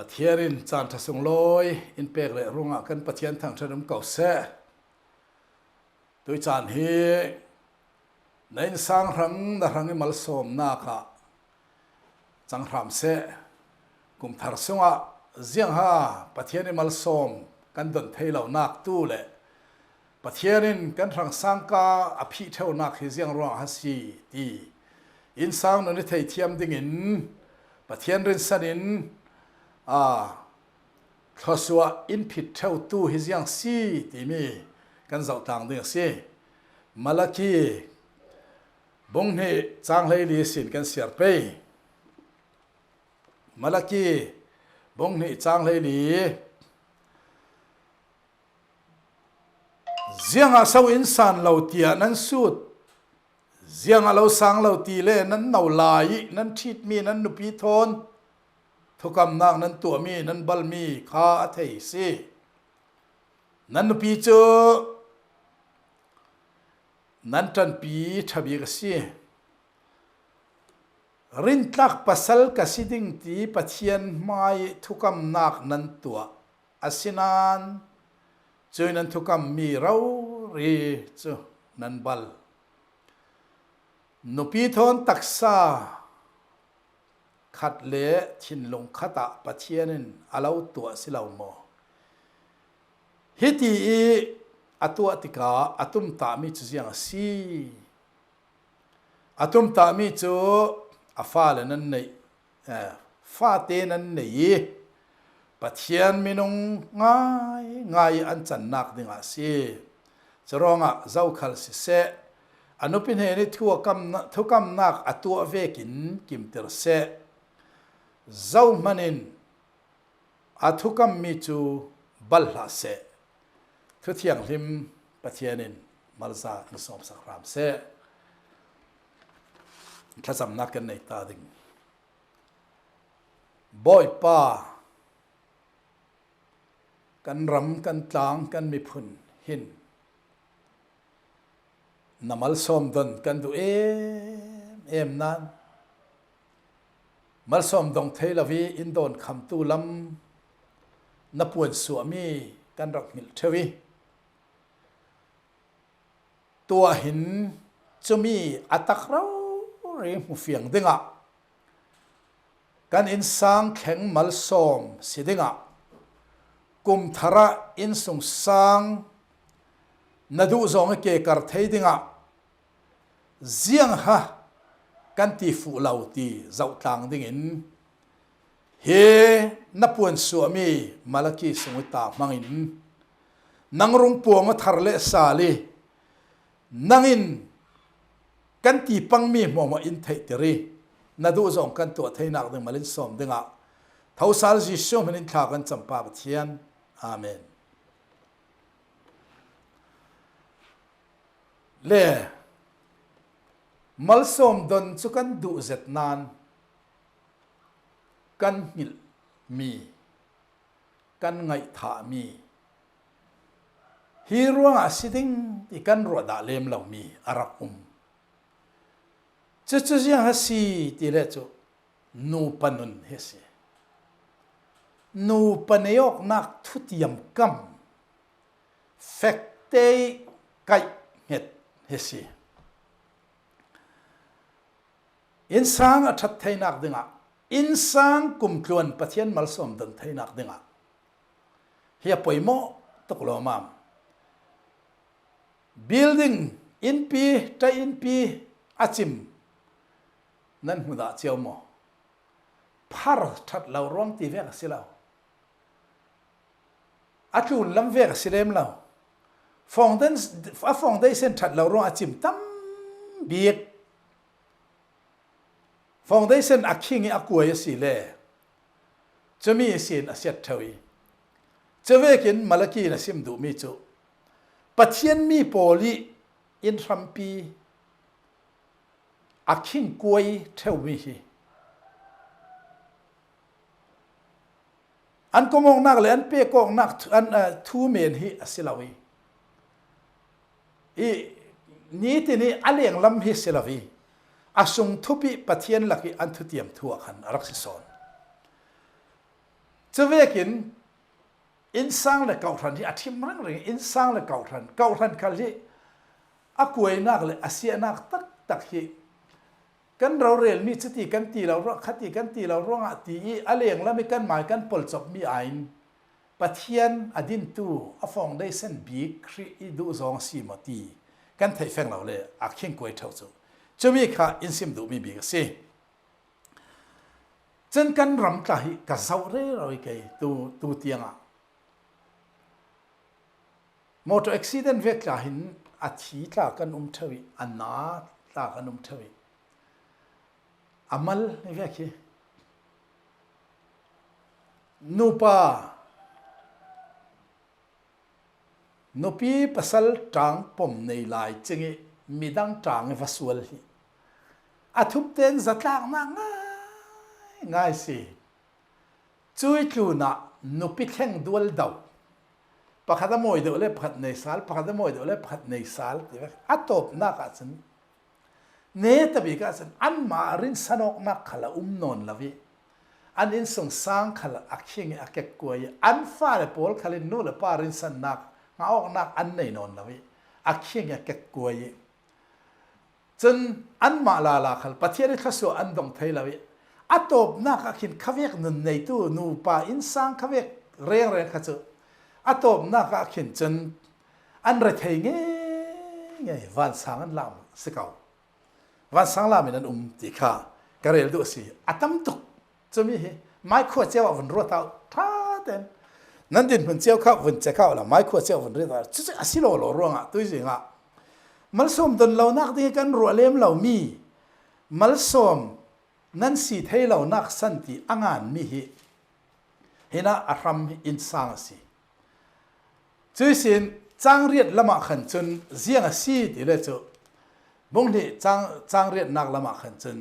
เทียรินจานทะสงลอยอินเปกเลยรุ่งกันปะเทียนทางถนนเก่าแซ่โดยจานเฮในสร้างรังดารังมัลสมนาคะจังรามเสกุมทารสงะเจียงฮาปะเทียนมัลสมกันดนเทเหล่านักตู้เลยปะเทียนกันรังสร้างกาอภิเทวนักเฮียงรังฮัสซีดีอินสร้างนั้นเทเทียมดิ่งินปะเทียนรินสันินทศวอินผิดเท่าตู้เฮียงซีที่มีกันเจ้าต่างดิ่งซีมาลกีบงเฮจางเลยลีสินกันเสียไปมาลกีบงเฮจางเลยลีเจียงอาสาวอินสานเหล่าเตียนั้นสุดเจียงอาเราสังเหล่าตีเล่นั้นเหนาลายนั้นทิดมีนั้นนุปีทนทุกคำนางนั้นตัวมีนั้นบัลมีข้าเทซีนั้นนุปีเจอนั้นจันปีทบีกสีรินทักปัสสลกสิดิ่งตีปะเทียนไม่ทุกคำนักนั้นตัวอาศินันเจอนั้นทุกคำมีเราเรเจอนั้นบัลนุปีทนตักษาขัดเละชินลงขัดปะเทียนินอาเลาตัวสิเลาโมฮิตีอตัวติกาอตุมตามิจุยังสีอตุมตามิจุอาฟ้าเลนันเนยฟ้าเตนันเนยปะเทียนมินงง่ายอันจันนักดิ่งอาสีจะร้องเจ้าขัลสิเสอนุพินเฮนิทุกำนักอตัวเวกินกิมเตอร์เสเจ้ามันินอทุกำมิจูบัลลาเสทุกอย่างริมปะเทียนินมาลซาอิสอมสักรามเสข้าจำนักกันในตาดิ่งบ่อยป้ากันรำกันตางกันมีพุนหินน้ำมัลสมดนกันดูนั้นมัลสมดงเทลวีอินโดนคำตูลำนับวนสวมีกันรักมิลเทวีตัวหินจะมีอัตคราเรื่องหูเฟียงดิ่งกันอินสังแข็งมัลสมสิดิ่งกุมทาระอินสงสังนาดูจงเกกัรเทดิ่งเจียงฮะกันตีฟูเหล่าตีเจ้าต่างดิ่งินเฮนับวันสวมีมาลกีสมุตตามังอินนังรุงปวงทารเลสาลีนังอินกันตีปังมีมองมาอินเทติรีนาดูจงกันตัวเทนักดิ่งมาลินสมดิ่งเท่าสารจิชมันอินทากันจำปาปเทียนอาเมนเล่มัลสมดนสุกันดูเจ็ดนานกันมิลมีกันไงถามีฮีรัวสิดิ่งที่กันรัวดาเลมเหล่ามีอารักจะยังฮัสซีที่เล่จูนูปนุนเฮสนูปนยกนักทุติยมกัมเฟกเตไกเฮ็ดเฮสิอินสังอัฐไทนักดึงอินสังกุมกลวนปะเทียนมัลสมดันไทนักดึงเฮียป่วยโมตกลงมาม building อินปีใจอินปีอาจิมนั่นหัวดาเจียวโมพาร์ทัดเราร้องตีเวกสิเราอาจูนลำเวกสิเลมเราฟองได้เส้นถัดเราร้องอาจิมตั้มเบียกฟองได้เส้นอักขิงอักวยสิเล่จะมีเสียนอาเซียทวีจะเวกินมาลกีนะซิมดูมีจูปัจเจียนมีโพลีอินทรัมปีอักขิงกวยเทวีอันก็มองนักเลยอันเป้ก็นักอันทูเมนฮิสิลาวีนี่ที่นี่อะไรอย่างลำฮิสิลาวีอาสงทุบิปะเทียนหลักอันทุเตียมทั่วขันรักษาสอน จะเวกินอินสังและเก่าทันที่อธิมรังเลยอินสังและเก่าทันคัลที่อากวยนักเลยอาเซียนักตักที่กันเราเรียนมีสติกันตีเราคติกันตีเราร้องตีอะไรอย่างละไม่กันหมายกันปลจบมีไอ้ปัทยันอดินตูอฟองได้เส้นบีครีดูซองสีมตีกันไทยแฝงเราเลยอักเข่งกวยเท่าจูจะมีข้าอินซิมดูมีบีกสิจนกันรำกะฮิกะเสาเร่เราอีกตูเตียงอ่ะมอเตอร์อุบิเหตุเวกลาหินอาทิตย์ละกันทวีอันนาละกันทวีอามัลนี่เวกนูปีปัสสลจางปมในลายจึงมีดังจางวัสวลฮีอาทุบเต็นจัดลากมาง่ายสิช่วยจูน่ะนูปีแข่งดวลดาวปากขดมวยเดือดเล็บขัดในสาลปากขดมวยเดือดเล็บขัดในสาลที่ว่าอัตบนักอาจารย์เนตบิกอาจารย์อันมารินสนกนักขละนนละวิอันอินสงสางขละอักเชงอักเกกวยอันฟ้าเลปอลขลินนูเลปารินสนักงาออกนักอันในนนละวิอักเชงอักเกกวยจนอันมาลาขลปะเทียริขสุอันดงไทยละวิอัตบนักอักขินขวิกนนในตู้นูปาอินสังขวิกเรียงขจุอัตบนักอักขินจนอันระเทงไงวันสังอันลามสกาววันสังลามินันติข้ากระเรลดูสิอัตมตุกจะมีไม่ขวดเจ้าวันรัวเท้าท่าเต็นนั่นดินมันเจ้าข้าววันเจ้าข้าวละไม่ขวดเจ้าวันรัวเท้าจุดอาศิโลโลร่วงอ่ะตัวจริงอ่ะมัลสมดนเหล่านักที่กันรัวเลี้ยมเหล่ามีมัลสมนั่นสิเทเหล่านักสันติอ่างานมีเห็นอารัมอินสังสิจุดสิ่งจางเรียดละมาขันจนเสียงสีที่เลยจูบงที่จางเรียดนักละมาขันจน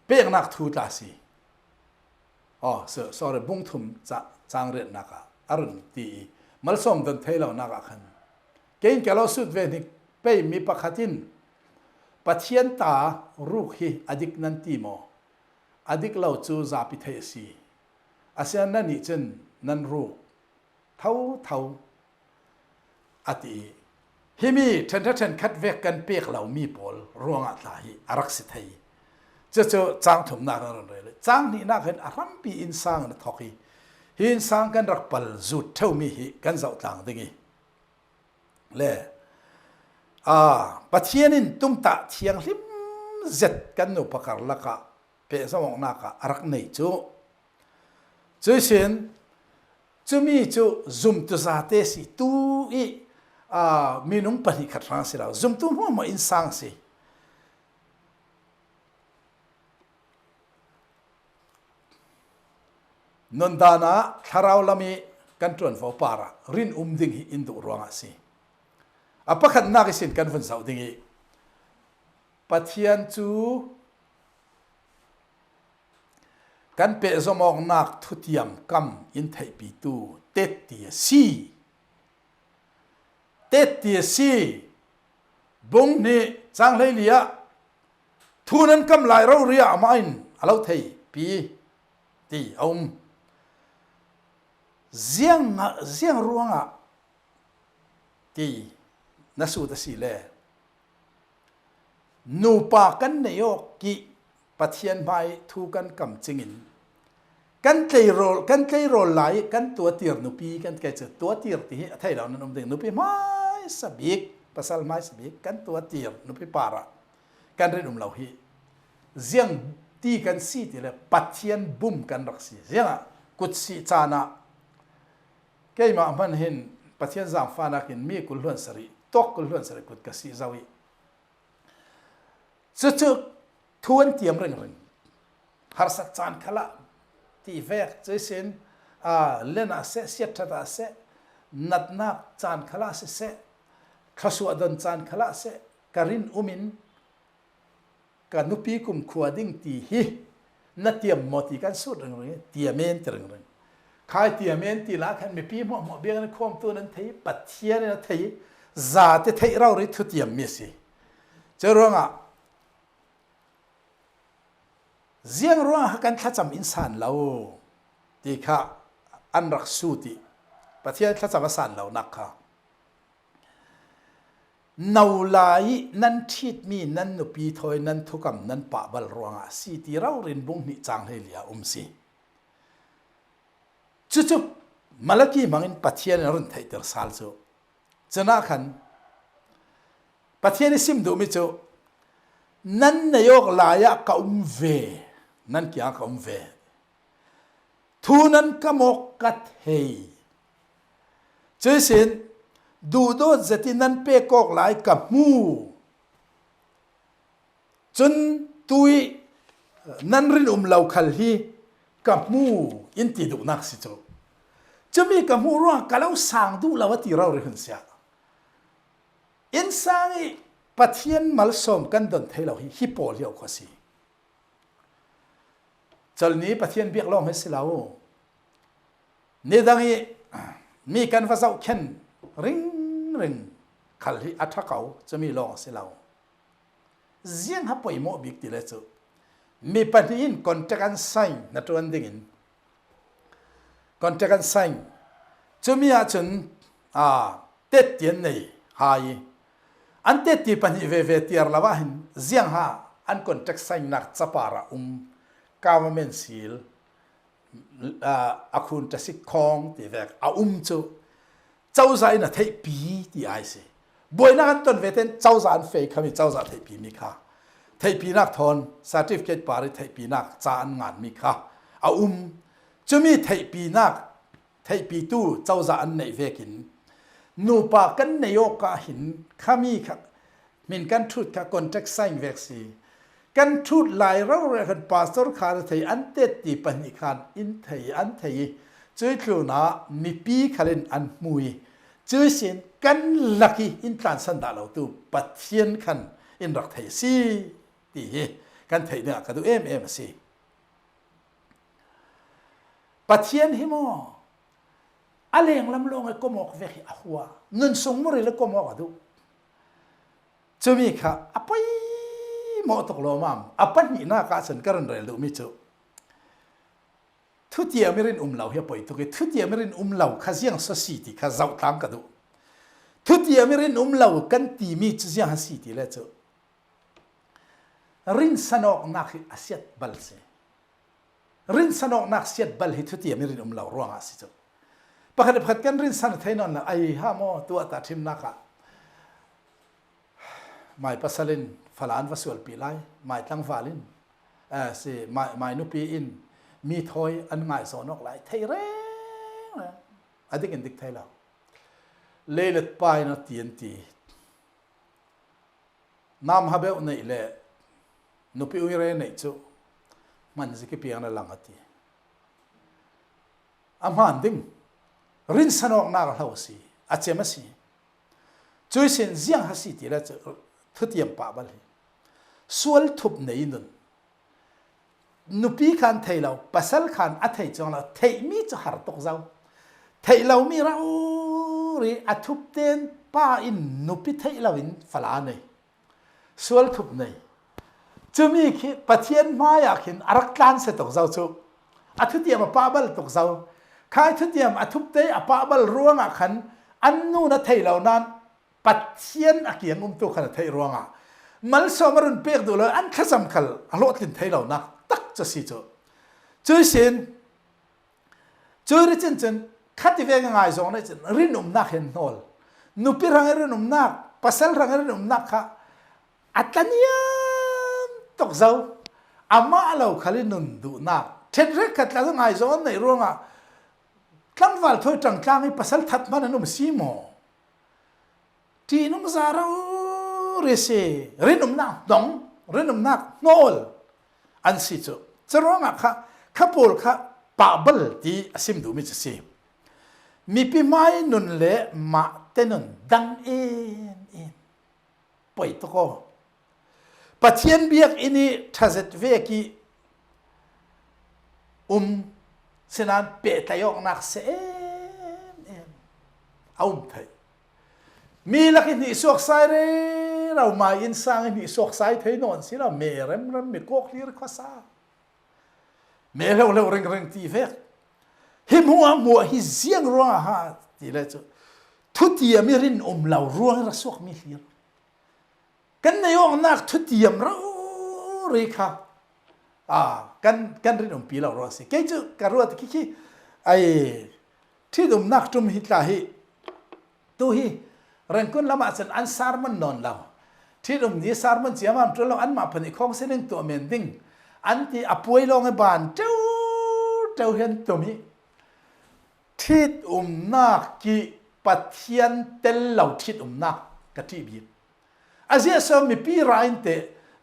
เปียกนักทูตาสิสอร์บงทุมจางเรียดนักอรุณตีมัลสมดนเทเหล่านักขันเก่งแก่เราสุดเวนิเป้มีปะขัดินปัจเจียนตารูขฮีอดิกนันติโมอดิกเราจูซาปิเทสีอาเซียนนั่นนี่จนนั่นรู้เท่าอติฮิมีฉันคัดเวกกันเปียกเหล่ามีปอลร่วงอะไรอารักสิทธิ์จะจางถุมนักนั่นเลยจางนี่นักเห็นอารัมปีอินสังนั่นทอกอินสังกันรักปัลจุดเท่ามีฮิกันเจ้าต่างดึงเล่ปัจเจียนินตุ้มตะเทียงลิมเจ็ดกันนุปกรละกะเปสมองนักอารักในจูจุดเช่นจุมีจุซุมตุซาเตสิตูอีมีนุ่งปนิขัดรังสิเราซุมตุหัวมาอินสังสินนดานะคาราวลามีกันตรวนฟ้าปาระรินดิ่งฮิอินดูรวงสิอภักนักสินกันฟันสาวดิ่งปัทยันจูกันเปะสมองนักทุติยมกำอินไทยปีตูเตติยซีบุงนี่จังเลยเลียทุนันกำลายเราเรียมาอินเราไทยปีตีเอาเสียงร่วงอ่ะตีนัสูตสีเล่นูปากันเนยกิปัทยันไปทูกันกำจิงินกันใจโรลไหลกันตัวเตียร์นุปีกันแกจะตัวเตียร์ที่ไทยเรานั้นดึงนุปีไม่สบิกภาษาไม่สบิกกันตัวเตียร์นุปีปาระกันเรียนเราฮีเสียงตีกันสีที่เลยปัทยันบุ้มกันรักสีเสียงกุศสีจานะแกมามันเห็นปัทยันจางฟ้านักเห็นมีกุลล้วนสรีตกกุลล้วนสรีกุศกสีเจ้าวิจะทวนเตรียมเรื่องหาสักจานขละที่เวกจะเส้นเล่นอาเสเสียทัดอาเสนัดนักจานขละเสขสวดนจานขละเสการินอุมินการนุปีกุมขวดดิ้งตีฮีนัดเตรียมหมดที่กันสุดเรื่องเตรียมเมนเรื่องใครเตรียมเมนตีละขันไม่ปีหมดเบี้ยกันความตัวนั้นที่ปัจเจียนนั้นที่ซาเตที่เราเรียกทุเตรียมเมสิจะร้อง เสียงรัวกันทัจำอินสานเราตีค่ะอันรักสูติประเทศทัจำอินสานเรานักค่ะนาวลายนั่นทิดมีนั่นนุปีถอยนั่นทุกข์นั่นปะบัลรัวงสีที่เราเรียนบุญนิจังเฮียสิจุบมาลกี้มังอินประเทศนั้นไทยเตอร์สัลโซจะน่าขันประเทศนี้ซิมดูมิโจนั่นนายกลายกะเวนั่นกี่กะเวทูนันกะมกกัดเฮเจสินดูโดดจะที่นั่นเปกอกลายกับมูจนตุยนั่นรินเหล่าขัลฮีกับมูอินติดูนักสิโจจะมีกับมูรัวกะเราสั่งดูเราว่าที่เราเรียนเสียอินสังปัทยันมัลสมกันดนเทเราฮิปโปเลียวกว่าสิจนนี้ปัทยันเบียกลองให้สิเราเนี่ยดังนี้มีการฟ้าเจ้าเข็นริงขัลฮีอัฐเขาจะมีลองสิเราเสียงฮับไปโมบิกติเลจูมีปัทยันคอนแทกันไซน์นัดวันดิ่งคอนแทกันไซน์จะมีอาจารย์เต็ดเตียนในหายอันเตติปัญญาเวทีอาร์ลาวะหินเสียงฮะอันคอนแทคไซน์นักสปาระกาวเมนซิลอาคุณจะสิคองตีเวกจูเจ้าใจน่ะเทปีที่ไอซีบ่อยนักต้นเวทีเจ้าใจเฟย์ขมิเจ้าใจเทปีมีค่ะเทปีนักทอนซาร์ติฟิเคตปาริเทปีนักจานงานมีค่ะจะมีเทปีนักเทปีตู้เจ้าใจอันในเวกินนูปากันนายกหินขามีค่ะมินกันทุดค่ะคอนแทคไซน์เวกซีกันทุดหลายเราเรียกกันพาสตอร์ขาดไทยอันเตติปัญญาการอินไทยอันไทยช่วยครูนะมีปีขลินอันมุยช่วยเสียนกันลักกี้อินทรานสันดาเราตัวปัทยันขันอินรักไทยซีดีกันไทยเนี่ยก็ดูเอ็มซีปัทยันหิมออะไรอย่างลำลงไอ้ก็มอกเวกิหัวเงินส่งมาเลยแล้วก็มอกดูจะมีค่ะอภัยหมอตกลงมาอภัยนี่น่าการสันการันเรลดูมิจูทุติยไม่เรียนเหล่าเฮียปอยตุกทุติยไม่เรียนเหล่าข้าเสียงสสีติข้าเจ้าตังกันดูทุติยไม่เรียนเหล่ากันตีมีจุดเสียงสสีติเลยจูรินสนอกนักอาเซียตบัลเซรินสนอกนักเสียตบัลฮิทุติยไม่เรียนเหล่าร่วงอาศิจูปกติพัดกันรินสันไทยนนท์ไอ้ห้ามอตัวตัดทิมนักะไม่ปัสลินฝรั่งวัสดุปีไลไม่ตั้งฝาลินสิไม่นุปีอินมีถอยอันง่ายสอนออกไหลไทยเร่งอันนี้กันดิกไทยเราเล่ห์ไปนะทีนทีน้ำฮับเอลนี่แหละนุปีอุยเรนนี่จูมันจะกี่ปีอันหลังอ่ะทีอามันดิ้งรินสนอกนักเล่าสิอาเจมาสิช่วยเสียงเสียงฮัสซิติแล้วจะทุติยมป่าบัลส่วนทุบในนั้นนุปีขันไทยเราภาษาขันอัฐิจังเราไทยมีจะหาตกเจ้าไทยเรามีเราหรืออัทุบเต็นป้าอินนุปีไทยเราอินฝรั่งเนี่ยส่วนทุบในจะมีคือปะเทียนมาอยากเห็นอารักการเสตกเจ้าจูอัทุติยมป่าบัลตกเจ้าข้าทุติยมอัทุบเตอป่าบัลร่วงขันอันนู้นไทยเรานั้นปัจเจียนอักยังตัวขนาดไทยรวงมัลสมรุนเปียกดูเลยอันข้าสำคัญอรรถลินไทยเรานักตักจะสิโจช่วยเสียนช่วยริจินจันขัดที่เวงง่ายจงเลยจันรินุมนักเห็นโนลนุปิรังรินุมนักภาษารังรินุมนักค่ะอัตเนียมตกเจ้าอามาเราขลินุนดูนักเท็ดเรกขัดแล้วง่ายจงในรวงตั้งวัลถอยจังจังให้ภาษาทัดมันนุ่มซีโมที่นุ่มซาเราเรเซรินุมนักดงรินุมนักโนลอันสิโจจะร้องอ่ะค่ะข้าพูดค่ะปาบัลที่สิมดูมิจฉามีปีไม้นุนเละมาเตนุนดังเอ็นปล่อยตัวก็ปัจเจียนเบียกอินี่ทัศน์เวกีสนานเปตายอกนักเสียเอาไทยมีลักษณะสวกใส่เรามาอินสังนี่สวกใส่ไทยนอนสิเราเมรัมมีโกกลีร์ข้าซา เมเลวเลวเร่งตีเฟกหิมัวมัวฮิเสียงรัวฮะตีเลยจ้ะทุติยมิรินเหล่ารัวระสวกมิเลียกันในองนักทุติยมเราเรียกกันรินปีเหล่ารัวสิแกจะการรัวตะกี้ไอที่ดุมนักจุมฮิตลาฮิตัวฮิเรื่องคนละมาสันอันสารมันนอนเราที่ดุมนี้สารมันเสียมันตัวเราอันมาพันอีกของเส้นตัวเมนดิ้งอันที่อป่วยลงในบ้านเจ้าเห็นตัวนี้ที่นักกีปะเทียนเตลเหล่าที่นักกะทิบีอาเซียสมีปีรายเต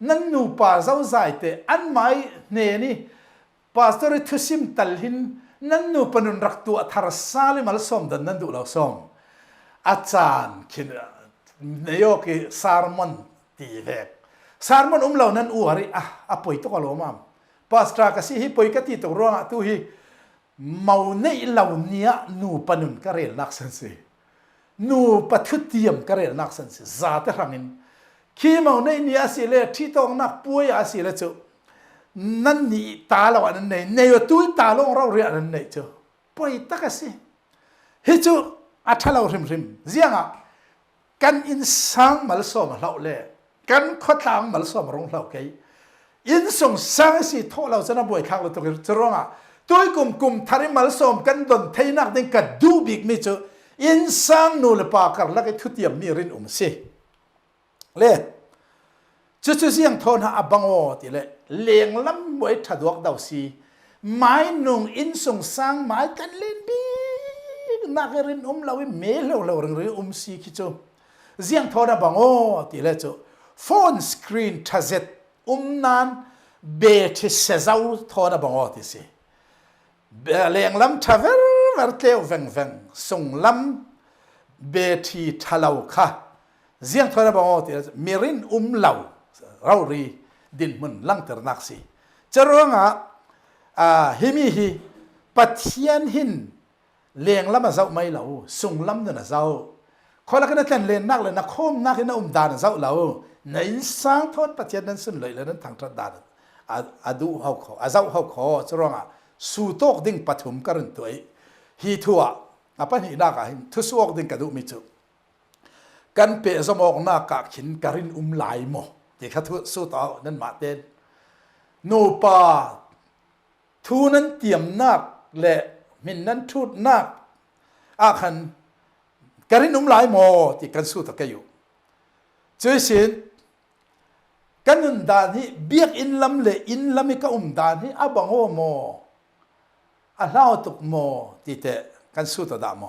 นั่นนูป่าเจ้าใจเตอันไม่เนนี่ป่าสตอริทุสิมตัลหินนั่นนูปนุนรักตัวทารสาลิมาลสมดันนั่นดูเราสมอาจารย์คิดนายกสารมันตีเวกสารมันเหล่านั้นอวาริป่วยตัวโลมามป่าสตรากสิฮิป่วยกติตัวร้องตัวฮิเมาในเหล่านี้นูปนุนกระเรนักสันสินูปัทุติยมกระเรนักสันสิซาเตรังินขี้เมาในนี้อาศิเลที่ต้องนักป่วยอาศิเลจูนั่นนี่ตาเราอันนั้นในวัตุยตาลงเราเรียนอันนั้นจูป่วยตักสิฮิจูอัฐเราริมเสียงกันอินสังมัลสอมเราเล่กันขดทางมัลสอมรงเราไกอินส่งสังสิโทเราจะนับบ่อยครั้งเราต้องจะร้องตัวกลุ่มทาริมัลสอมกันดนเทนักเด็กกัดดูบิกมิจูอินสังนูเลปากร์ลักทุติยมมีรินสิเล่จุดเสียงโทนหาบังโอติเล่เลี้ยงล้ำไว้ถัดวกดาวซีไม้นุ่งอินส่งสังไม้กันเล่นบีนักรินเราเมลเราเรื่องซีคิจูเสียงโทนหาบังโอติเล่จูโฟนสกรีนทัซเซตนันเบทิเซซาวโทนหาบังโอติสิเลี้ยงล้ำทาเวอร์เตลเวงส่งล้ำเบทีทะเลาค่ะเสียงโทนหาบังโอติมีรินเราเรารีดินมันลังเตอร์นักสิจะร้องฮิมีฮิปัทยันหินเลี้ยงล้ำมาเจ้าไม่เหล่าส่งล้ำเนี่ยนะเจ้าคนละกันนั่นเลี้ยงนักเลยนะคมนักเลยนะดานเจ้าเหล่าในสร้างทอดปัทยันนั้นสุดเลยแล้วนั้นทางตรัสดานดูเขาขอเจ้าเขาขอจะร้องสู่โตกดิ่งปฐมกันตัวฮีทัวปัญหานักทุสวกดิ่งกระดูมิจุกันเปะสมองนักขินการินหลายโมที่เขาสู้ต่อนั่นมาเต้นโนปาทูนั้นเตรียมนักและมินนั้นทูดนักคันการินหลายโมที่กันสู้ต่อกันอยู่เจอสินกันนุนดานที่เบียกอินลำเละอินลำมิก็ดานที่บังโอโมเล่าตุกโมที่เตกันสู้ต่อดามโม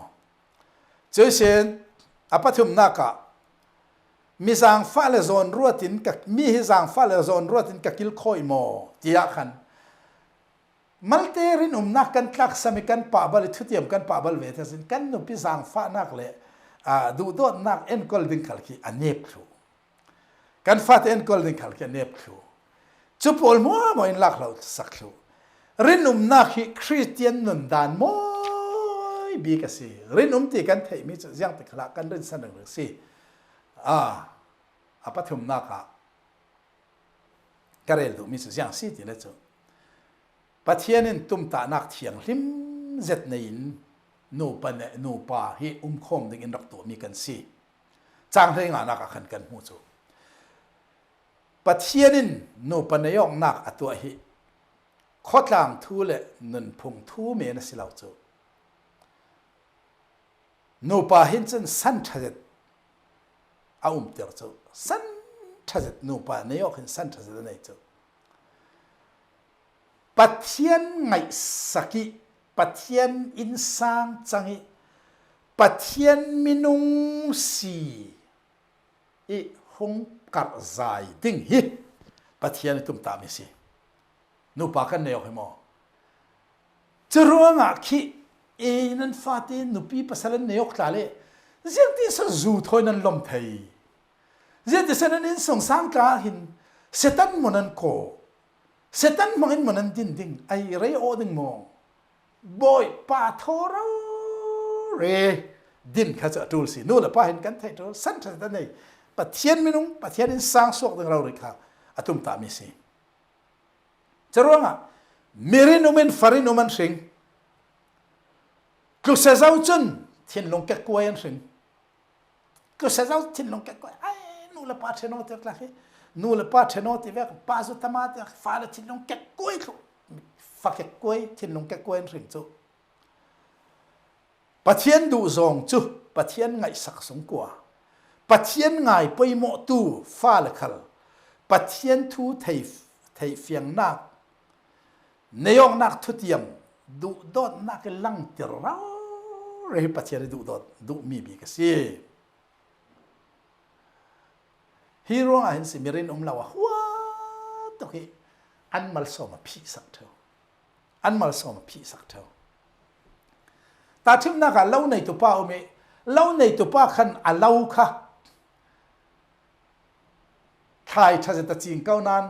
เจอสินปัทุมนักมีสังฟ้าเลซอนรัวตินกับมีสังฟ้าเลซอนรัวตินกับกิลคอยโมที่ยาขันมัลเตอรินนักกันคักสมิกันป่าบาลิทุติยมกันป่าบาลเวทสินกันนุพิสังฟ้านักเลยดูโดดนักเอ็นกอลดิงขัลกีอันเนบครูกันฟ้าเอ็นกอลดิงขัลกีอันเนบครูจุบอลมัวมอินลักเราสักครูรินนักคริสเตียนนุนดานมอยบีกสิรินตีกันเทมิจะยังติดขลักกันรินสนึกสิปัทุมนักกระเรลดูมิสยังสิที่เลจูปัทยันตุมตานักเทียงลิมเจ็ดในนูปนนูปาฮีคมดิ่งอินรักตัวมีกันสิจางเรื่องนักขันกันหูจูปัทยันนูปนยองนักตัวฮีขดลางทูเลนันพงทูเมนสิลาวจูนูปาหินจันสันทัดเตอร์จูสันทัดนูปานายกหินสันทัดนั่นจูปัทยันไงสักปัทยันอินสังจังปัทยันมินุงสีหงกัดใจดิ่งฮิปัทยันตุมตามิสินูปากันนายกหิมอจะรู้ว่าขี้นั่นฟาตินูปีภาษาเนยกตาเลเสียงที่สจูทอยนั้นลมไทยเสียงที่สนั้นส่งสร้างกาหินเสตันมันนั้นโคเสตันมันนั้นดิ้งไอเรโอดึงมองบอยปาทอร์เรดินข้าจะดูสินู่นละป้าเห็นกันไทยตัวสั้นสันนั่นเองปัทยันมินุงปัทยันสร้างสวกดึงเราเลยครับตุมตามิสิจะรู้ว่า mirin umin farin uman sing ku sa zau chun thin long ka kuan sing ku sa zau thin long ka kuan ai nu la pa theno te la khi nu la pa theno te ve pa zu tama te fa la thin long ka kuai lu fa ka kuai thin long ka kuan sing chu pathian du zong chu pathian ngai sak sung kwa pathian ngai poi mo tu fa la khal pathian thu thei fiang nak neyong nak thu tiam du dot nak lang tir ra re pathian du dot du mi bi ka si hero a hin simirin lawa wa to ki an mal so ma phi sak tho an mal so ma phi sak tho ta thim na ka lo nei tu pa me lo nei tu pa khan a lo kha khai tha ta ching kau nan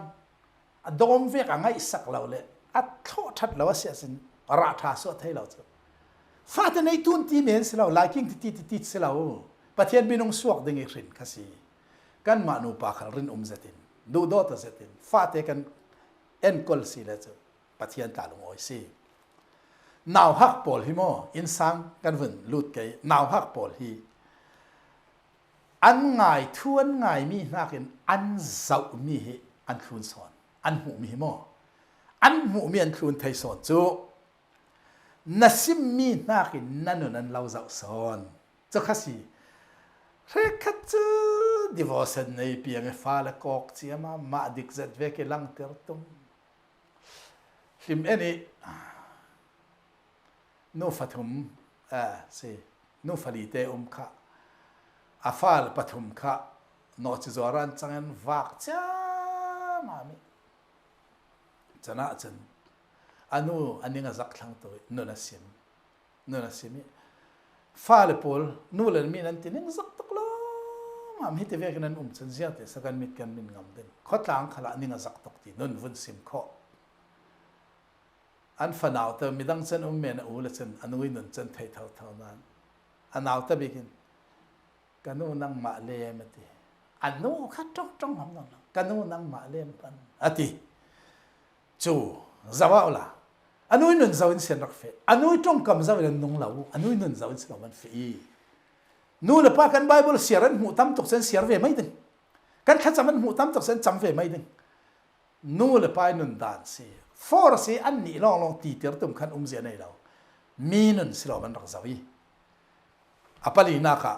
a dom ve ka ngai sak lo le a tho that lo sia sin ra tha so thai lo chu fa ta nei tun ti men se lo liking ti se lo pathian binong suak ding e rin khasi kan ma nu pa khal rin zatin du do ta zatin fa te kan en kol si le chu pathian ta lo oi si naw hak pol hi mo in sang kan vun lut ke naw hak pol hi an ngai thuan ngai mi nakin an zau mi hi an khun son an hu mi mo an mu mi an khun thai son chu nasim mi nakin nan lau zau son chu khasi re khat chu divorce nei piang fa la kok chiama ma dik zat ve ke lang ter tum him eni no fathum se no falite kha afal pathum kha no chizoran changan wak cha mami chana chan anu aninga zak thlang to no na sim fal pol nu len min an tin zak tak lo mam hite ve kan chan zia te sakan mit kan min ngam den khotlang khala aninga zak tok ti non vun sim kho an fanaw ta midang chen men ula chen anui nun chen thei thau nan anaw ta bikin kanu nang ma le mati anu kha tong ham nan kanu nang ma le pan ati chu zawala anui nun zawin sen rak fe anui tong kam zawin nong lau anui nun zawin sen man fe nu le pa kan bible siaran mu tam tok sen siar ve mai ding kan kha chaman mu tam tok sen cham ve mai ding nu le pa nun dan si for si an ni long ti ter tum khan zia nei lo minun silo man rak zawi apali na ka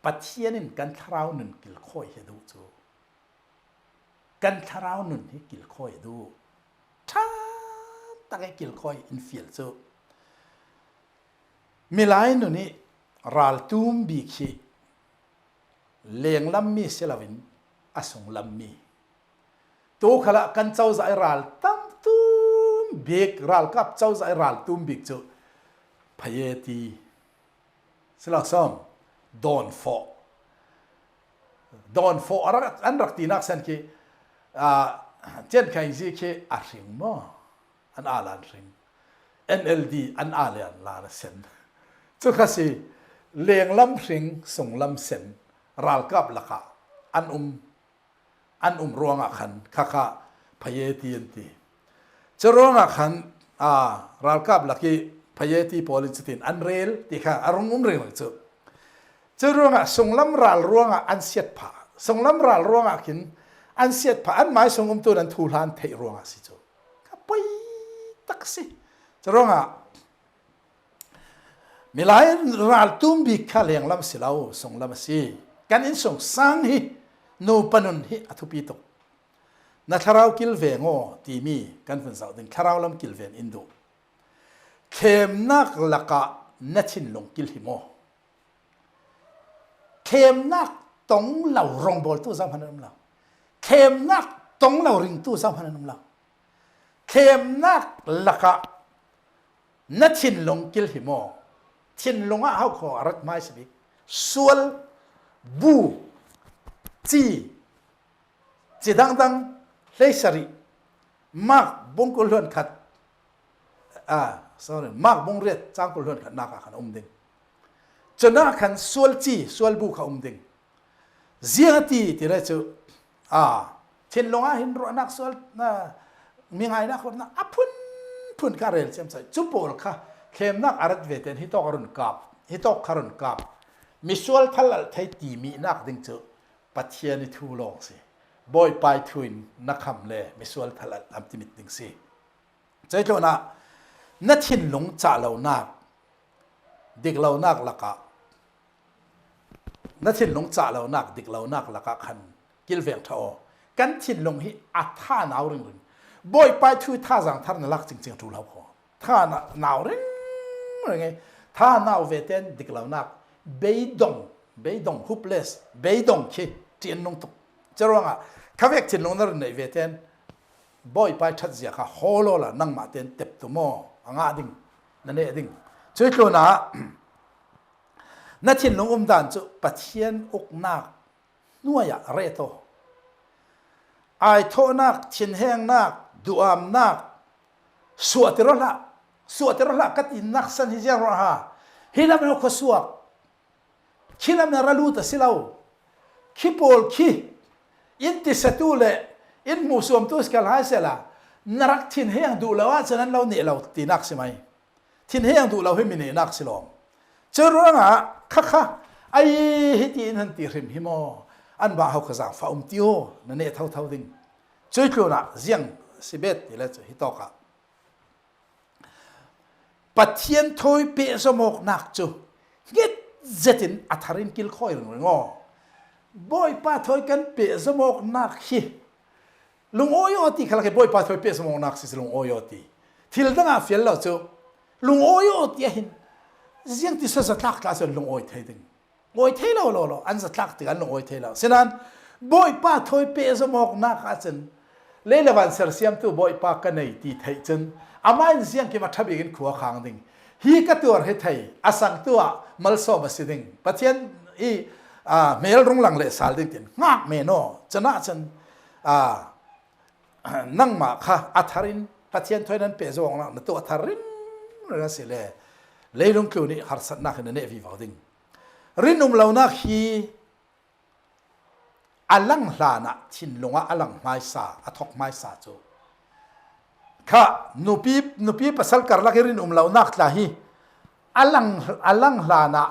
pathianin kan tharau nun kil khoi he du chu kan tharau nun hi kil khoi du tha ta ke kil khoi in fiel chu milai nu ni ral tum bi khi leng lam mi selawin asung lam mi to khala kan chau za ral tam tum bek ral kap chau za ral tum bik chu phayeti selak som don fo ara an rak ti nak san ki chen kai ji ke a ring mo an alan ring NLD an alan la sen chu khasi leng lam ring song lam sen ral kap laka an ruanga khan kha phayeti anti chronga khan ral kap laki phayeti polichitin an rel ti kha arung rel chu chronga songlam ral ruanga an siat pha songlam ral ruanga kin an siat pha an mai songum tu an thulan thei ruanga si chu ka pai taksi chronga milai ral tumbi khaleng lam silau songlam si kan in song sang hi no panun hi athupi to na tharau kil ve ngo ti mi kan fun sau ding tharau lam kil ven indu khem nak laka nachin long kil hi mo khem nak tong lau rong bol tu sam hanam lau khem nak tong lau ring tu sam hanam lau khem nak laka nachin long kil hi mo chin longa hau kho arat mai sibi sual bu chi dang leisari mak bong ko lon khat sorry mak bong ret chang ko lon khat na ka khan ding chana khan sual bu kha ding ziati ti ra chu chin longa hin ro nak sual na มีไงนะคนนะพุ่นคาเรลเซมใส่จุปอลค่ะเข้มนักอารัดเวเทนฮิตอกรุนกับฮิตอกคารุนกับมิสวลทัลไทยตีมีนักดึงเจอปัจเจียนิทูลองสิบอยไปทวินนักคำเล่มิสวลทัลอัมติมิตดึงสิใจโจนะนัทินหลงจ่าเหล่านักเด็กเหล่านักละกะนัทินหลงจ่าเหล่านักเด็กเหล่านักละกะขันกิลเวียงทอกันทินหลงฮิอัฐาหนาวริงบอยไปทุยท่าจังท่านนักจริงๆทุลาพอท่าหนาวริงอะไรไงท่าหนาวเวเทนเด็กเหล่านักเบยดงฮุปเลสเบยดงคิเทียนลงตุจะร้องอ่ะข้าเวกทินลงนั่นในเวเทนบอยไปชัดเสียค่ะฮอลโลละนั่งมาเต็นเต็บตัวมอางาดิ่งนั่นเองดิ่งช่วยโลนะนัดทินลงดันจุปัจเจียนอกนักนัวยะเรโตไอโทนักทินแห้งนักดูอามนักสวดติรละกัตินักสันฮิเจรฮะฮิลามนกสวกคิลามนราลูตสิลาวคิปอลคิอินติสตูเลอินมูสวมตุสกัลไฮเซลานรักทินแห้งดูแล้วว่าฉะนั้นเราเนี่ยเราตีนักใช่ไหมทินแห้งดูเราให้มีเนี่ยนักสิลอมเจอรู้นะค่ะไอ้ฮิตินันตีริมฮิโมอันบ่าเขาขจังฟ้าติโอนั่นเนี่ยเท่าดิ่งช่วยรู้นะเสียงสิเบ็ดนี่แหละฮิตอกะปัจเจียนถอยเปสมกนักจูเget zetin atharin kil khoi ngo boy pa thoi kan pe zamok nak hi lung oyoti khala ke boy pa thoi pe zamok nak si lung oyoti thil danga fiel lo chu lung oyoti hin ziang ti sa tlak ka sa lung oy thai ding oy thai lo an za tlak ti an lung oy thai lo senan boy pa thoi pe zamok nak a chen leilawan ser siam tu boy pa ka nei ti thai chen amain ziang ki ma thabi gen khuwa khang ding hi ka tur he thai asang tua malso basiding pathian I mel rung lang le sal ding tin ngak me no chana chan nang ma kha atharin pathian thoinan pe zong na to atharin ra se le leilung klu ni har sat na khane ne vi wading rinum launa hi alang hlana thin lunga alang mai sa athok mai sa chu kha nupi pasal karla kirin launa tla hi alang hlana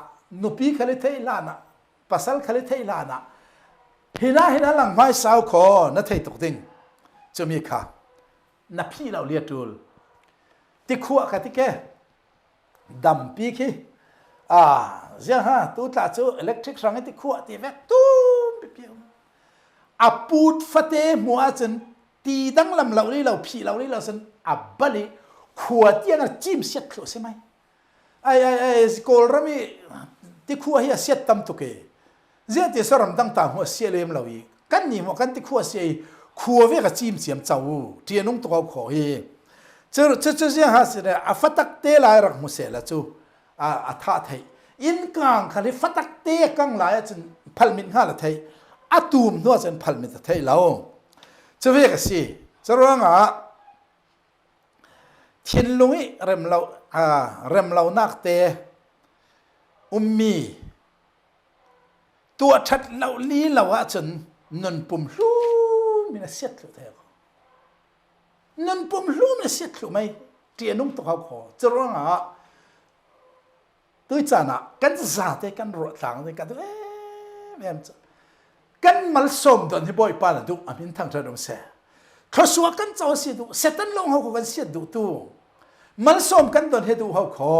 nupi khale thei lana pasal khale thei lana hina lang mai sao kho na thei tok ding chumi kha na phi lo lia tul ti khuwa ka ti ke dam pi khi zia ha tu ta chu electric rang ti khuwa ti vek tu pi pi aput fate mua chen ti dang lam lo li lo phi lo li lo san abali khuwa ti na chim set kho se mai ai skol rami ti khuwa hi set tam tu ke zia ti saram dang ta ho sialem lo yi kan ni mo kan ti khuwa sei khuwa ve ka chim chiam chau ti nong to kho hi chu zia ha se a fatak te la rak mu se la chu a tha thai in kang khali fatak te kang la chen phalmin ha la thai atum no chen phalmin ta thai lo chu ve ka si charanga thin lungi rem lo nak te ummiตัวชัดเหล่านี้เหล่าว่าจนนนปุ่มลุ่มมีน่าเสียดหรือเปล่านนปุ่มลุ่มน่าเสียดหรือไม่เจียนุ่งตัวเขาขอจะร้องตัวจานะกันซาเตกันรถหลังเตกันแม่จะกันมัลสมตอนที่บ่อยปานดูอามินทางเธอดมเสเขาสวกันเจ้าเสียดูเสตันลงเขากันเสียดูตัวมัลสมกันตอนที่ดูเขาขอ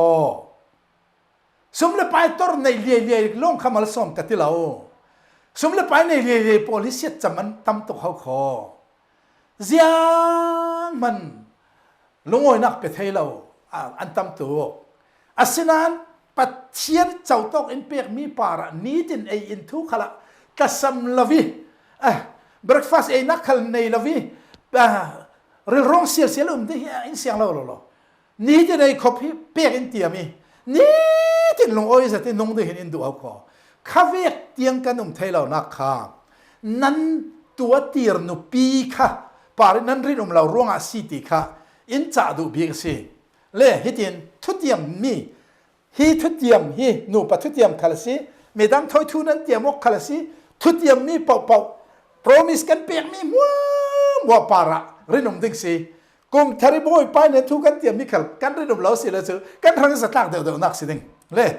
สมเลไปตอร์ในเลียลงขมาลสมกัติลาวสมเลไปในเลียโพลิสจะมันทำตัวเขาขอเสียงมันลงอ้อยนักไปเที่ยวอันทำตัวอาศัยนั้นปัจเจียนเจ้าตกอินเปียกมีปาระนี้จินไออินทุกขละกัสมลวีเบรกฟาสไอนักขลในลวีเรื่องร้องเสียลุ่มที่อินเสียงเราหรอนี้จะได้คบเปียกอินเตียมีนี่ที่ลงอ้อยจะที่นงได้เห็นอินดูเอาขอข้าเวกเตียงกันนุ่มไทยเรานักข้านั้นตัวตีร์นุปีค่ะปารินั้นรินุ่มเราร่วงอาศิติค่ะอินจ่าดูเบียกสิเล่ฮิตินทุติยมมีฮีทุติยมฮีนูปะทุติยมคาลสิเมดัมทอยทูนั้นเตียมกคาลสิทุติยมมีเป่าโปรมิสกันเปียกมีมัวปาระรินุ่มดิ้งสิ กุมทาริบอยไปในทุกันเตรียมมิขัลกันเรื่องเราสิเลยกันทางสตากเดี๋ยวนักสิเด้งเลย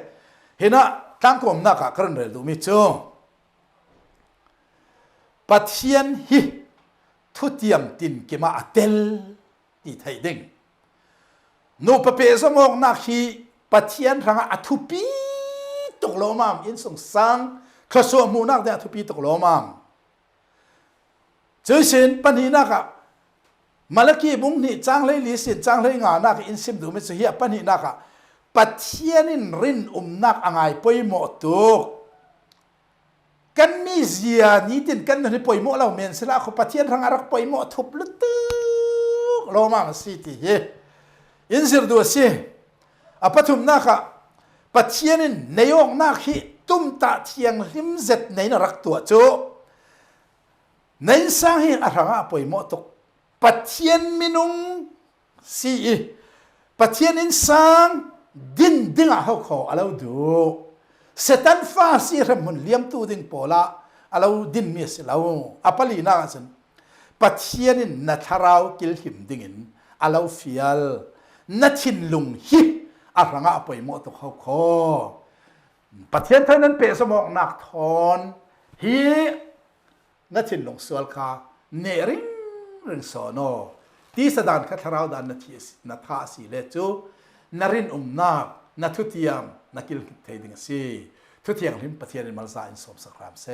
เห็นนะตั้งกลมนักกันเรื่องดูมิจูปัทยันฮิทุติยมตินกิมาอัตเตลอีไทยเด้งโนปเปสมองนักฮีปัทยันทางอัตุปีตกลมามอินสงสังคลาสวมูนักเดียทุปีตกลมามเจอเช่นปัญหานักมาลกีบุ้งนี่จ้างเลยลิสินจ้างเลยงานักอินซิมดูไม่เสียปัญหานักปัทยันินรินนักอ่างไอปอยหมดตุกกันมีเสียนี่ตินกันนี่ปอยหมดเราเมนสละเขาปัทยันทางอารักปอยหมดทุบลุตุกโลมามสิทีเฮอินซิรดูสิอปัทุมนักปัทยันินในองนักฮิตุ้มตาเทียงริมเจ็ดในนรักตัวโจในสังหิอารักปอยหมดตุกปัทยันมินุงสีปัทยันอินสังดินดึงเอาเขาเอาดูเสตันฟ้าสีรำมุนเลี้ยมตูดึงโปละเอาดินมีสิเราอปลีน่าสันปัทยันินนัทราวกิลหิมดึงินเอาฟิลนัทินลุงฮิอารังอาไปหมดตัวเขาปัทยันท่านั้นเปสมองนักทอนฮินัทินลุงสวลคาเนริงริงสอนอที่สดานคัทราวดานนัทีนัทาสีเลจูนารินนักนัทุติยมนักกิลเทดิงสีทุติยมหิมปัทยันมัลซาอินสมสครามเซ